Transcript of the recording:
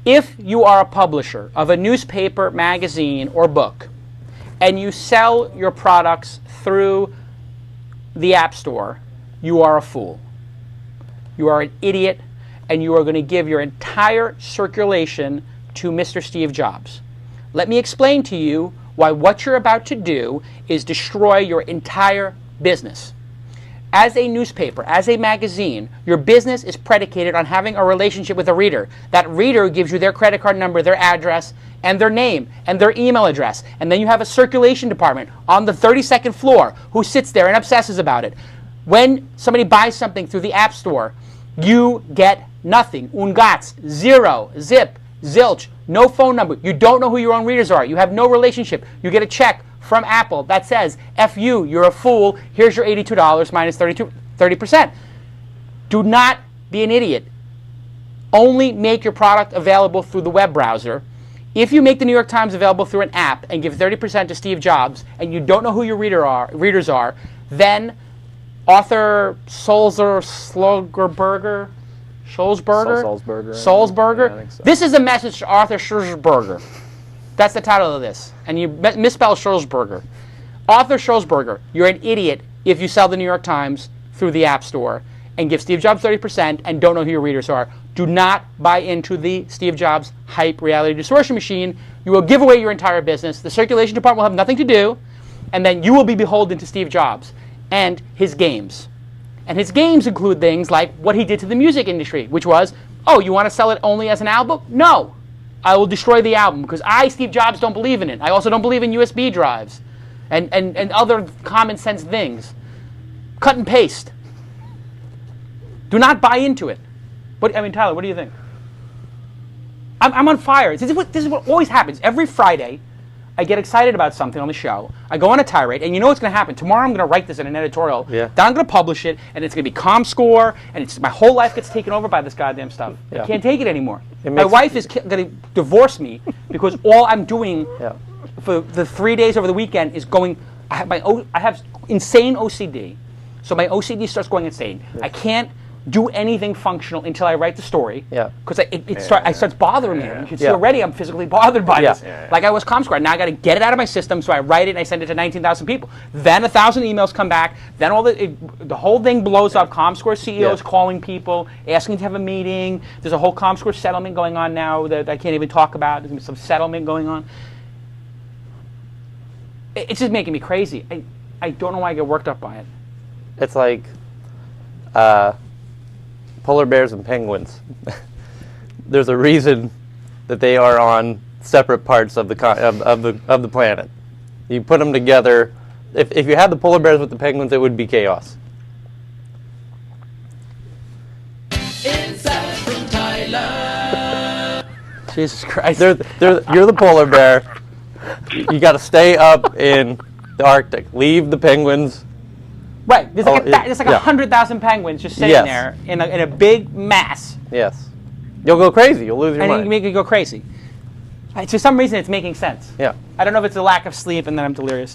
If you are a publisher of a newspaper, magazine, or book, and you sell your products through the App Store, you are a fool. You are an idiot, and you are going to give your entire circulation to Mr. Steve Jobs. Let me explain to you why what you're about to do is destroy your entire business. As a newspaper, as a magazine, your business is predicated on having a relationship with a reader. That reader gives you their credit card number, their address, and their name, and their email address. And then you have a circulation department on the 32nd floor who sits there and obsesses about it. When somebody buys something through the App Store, you get nothing. Ungats, zero, zip, zilch, no phone number. You don't know who your own readers are. You have no relationship. You get a check from Apple that says, F you, you're a fool, here's your $82 minus 30%. Do not be an idiot. Only make your product available through the web browser. If you make the New York Times available through an app and give 30% to Steve Jobs and you don't know who your readers are, then author Sulzberger, Yeah, I think so. This is a message to Arthur Shlujjburger. That's the title of this. And you misspell Shlujjburger. Arthur Shlujjburger, you're an idiot if you sell the New York Times through the App Store and give Steve Jobs 30% and don't know who your readers are. Do not buy into the Steve Jobs hype reality distortion machine. You will give away your entire business. The circulation department will have nothing to do. And then you will be beholden to Steve Jobs and his games. And his games include things like what he did to the music industry, which was, oh, you want to sell it only as an album? No. I will destroy the album because I, Steve Jobs, don't believe in it. I also don't believe in USB drives and other common sense things. Cut and paste. Do not buy into it. Tyler, what do you think? I'm on fire. This is what always happens. Every Friday, I get excited about something on the show. I go on a tirade, and you know what's going to happen. Tomorrow I'm going to write this in an editorial. Yeah. Then I'm going to publish it, and it's going to be ComScore, and my whole life gets taken over by this goddamn stuff. Yeah. I can't take it anymore. My wife is going to divorce me because all I'm doing for the 3 days over the weekend is going. I have insane OCD, so my OCD starts going insane. Yeah. I can't do anything functional until I write the story. Yeah. Because it starts bothering me. You can see already I'm physically bothered by this. Like I was ComScore. Now I got to get it out of my system, so I write it and I send it to 19,000 people. Then 1,000 emails come back. Then the whole thing blows up. ComScore CEOs calling people, asking to have a meeting. There's a whole ComScore settlement going on now that I can't even talk about. There's some settlement going on. It's just making me crazy. I don't know why I get worked up by it. It's like polar bears and penguins. There's a reason that they are on separate parts of the planet. You put them together. If you had the polar bears with the penguins, it would be chaos. Inside from Thailand. Jesus Christ. You're the polar bear. You got to stay up in the Arctic. Leave the penguins. Right. There's like 100,000 penguins just sitting there in a big mass. Yes. You'll go crazy. You'll lose your mind. And you make me go crazy. For some reason, it's making sense. Yeah. I don't know if it's a lack of sleep and then I'm delirious.